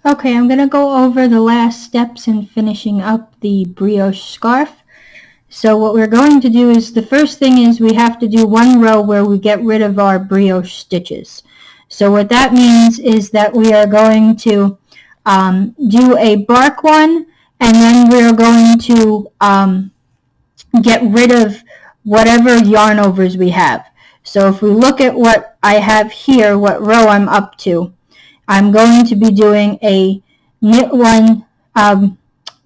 Okay, I'm going to go over the last steps in finishing up the brioche scarf. So what we're going to do is, the first thing is we have to do one row where we get rid of our brioche stitches. So what that means is that we are going to do a bark one, and then we're going to get rid of whatever yarn overs we have. So if we look at what I have here, what row I'm up to, I'm going to be doing a knit one,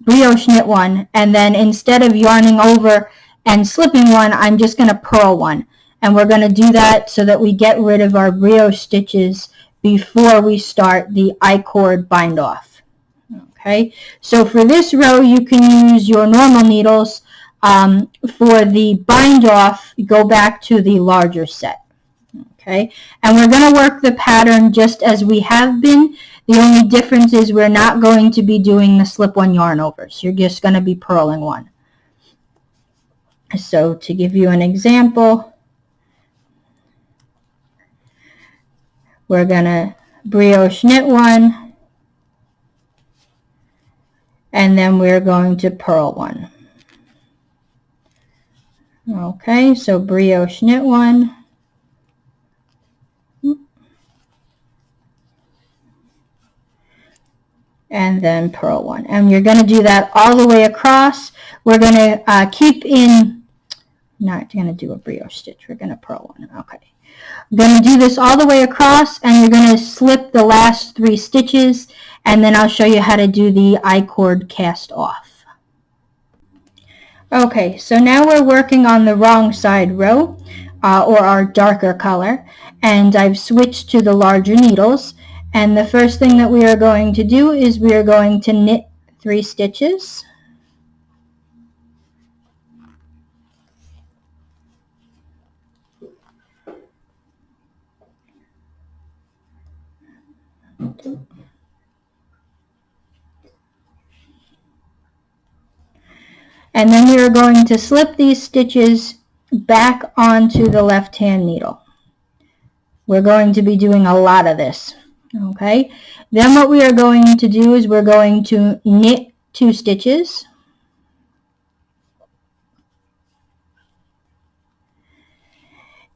brioche knit one, and then instead of yarning over and slipping one, I'm just going to purl one. And we're going to do that so that we get rid of our brioche stitches before we start the I-cord bind off. Okay, so for this row you can use your normal needles. For the bind off, go back to the larger set. Okay, and we're going to work the pattern just as we have been. The only difference is we're not going to be doing the slip one yarn overs. You're just going to be purling one. So to give you an example, we're going to brioche knit one, and then we're going to purl one. Okay, so brioche knit one, and then purl one. And you're going to do that all the way across. We're going to keep in, not going to do a brioche stitch, we're going to purl one. Okay. I'm going to do this all the way across, and you're going to slip the last 3 stitches, and then I'll show you how to do the I-cord cast off. Okay, so now we're working on the wrong side row, or our darker color, and I've switched to the larger needles. And the first thing that we are going to do is we are going to knit 3 stitches. And then we are going to slip these stitches back onto the left-hand needle. We're going to be doing a lot of this. Okay, then what we are going to do is we're going to knit 2 stitches.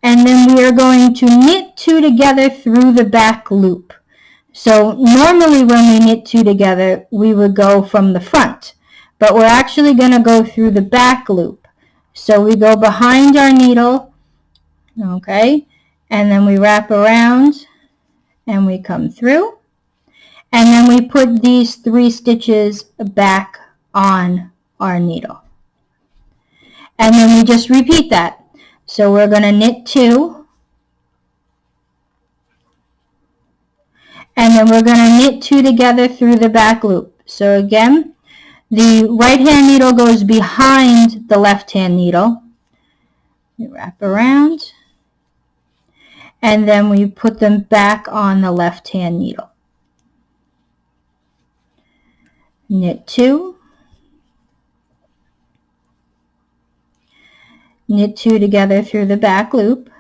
And then we are going to knit 2 together through the back loop. So normally when we knit 2 together, we would go from the front, but we're actually going to go through the back loop. So we go behind our needle, okay, and then we wrap around and we come through, and then we put these 3 stitches back on our needle. And then we just repeat that. So we're going to knit 2, and then we're going to knit 2 together through the back loop. So again, the right hand needle goes behind the left hand needle. We wrap around, and then we put them back on the left hand needle. Knit 2, knit 2 together through the back loop,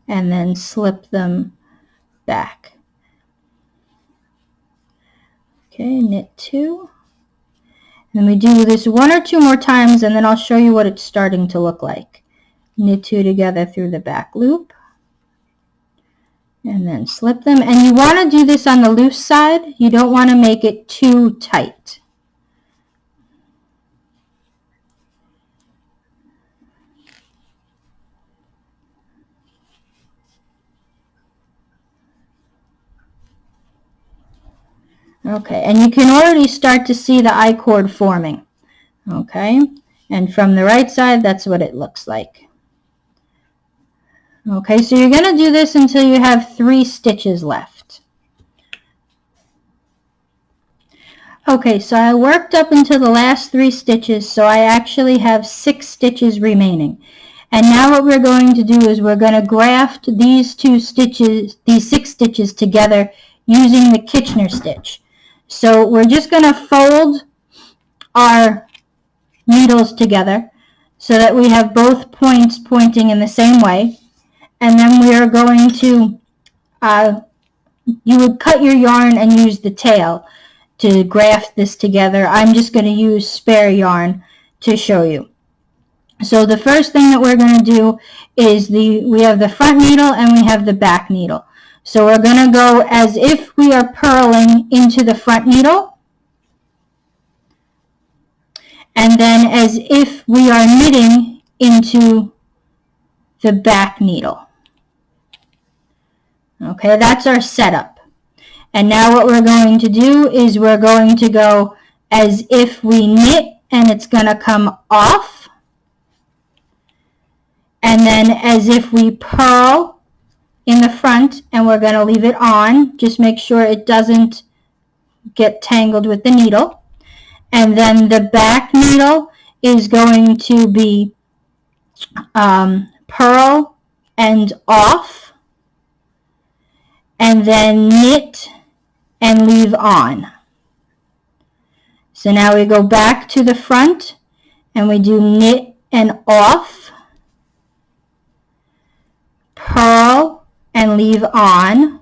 and then slip them back. Okay, knit 2. And we do this 1 or 2 more times, and then I'll show you what it's starting to look like. Knit 2 together through the back loop, and then slip them. And you want to do this on the loose side. You don't want to make it too tight. Okay, and you can already start to see the I-cord forming. Okay, and from the right side, that's what it looks like. Okay, so you're going to do this until you have 3 stitches left. Okay, so I worked up until the last 3 stitches, so I actually have 6 stitches remaining. And now what we're going to do is we're going to graft these 2 stitches, these 6 stitches together using the Kitchner stitch. So we're just going to fold our needles together so that we have both points pointing in the same way. and then we are going to, you would cut your yarn and use the tail to graft this together. I'm just going to use spare yarn to show you. So the first thing that we're going to do is we have the front needle and we have the back needle. So we're going to go as if we are purling into the front needle, and then as if we are knitting into the back needle. Okay, that's our setup. And now what we're going to do is we're going to go as if we knit and it's going to come off, and then as if we purl in the front and we're going to leave it on. Just make sure it doesn't get tangled with the needle. And then the back needle is going to be purl and off, and then knit and leave on. So now we go back to the front and we do knit and off, purl and leave on.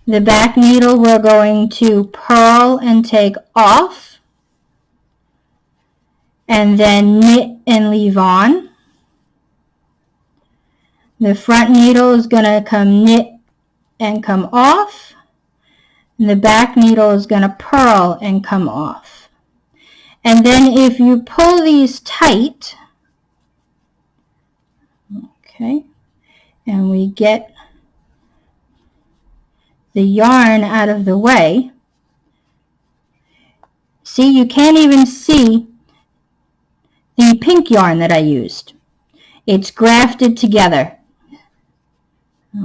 The back needle we're going to purl and take off, and then knit and leave on. The front needle is going to come knit and come off, and the back needle is going to purl and come off. And then if you pull these tight, okay, and we get the yarn out of the way, see, you can't even see the pink yarn that I used. It's grafted together.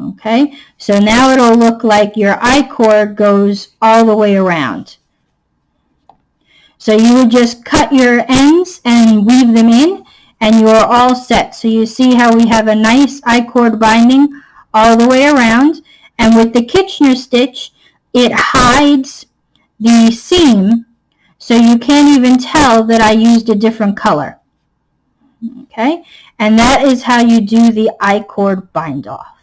Okay, so now it'll look like your I-cord goes all the way around. So you would just cut your ends and weave them in, and you are all set. So you see how we have a nice I-cord binding all the way around, and with the Kitchner stitch, it hides the seam, so you can't even tell that I used a different color. Okay, and that is how you do the I-cord bind off.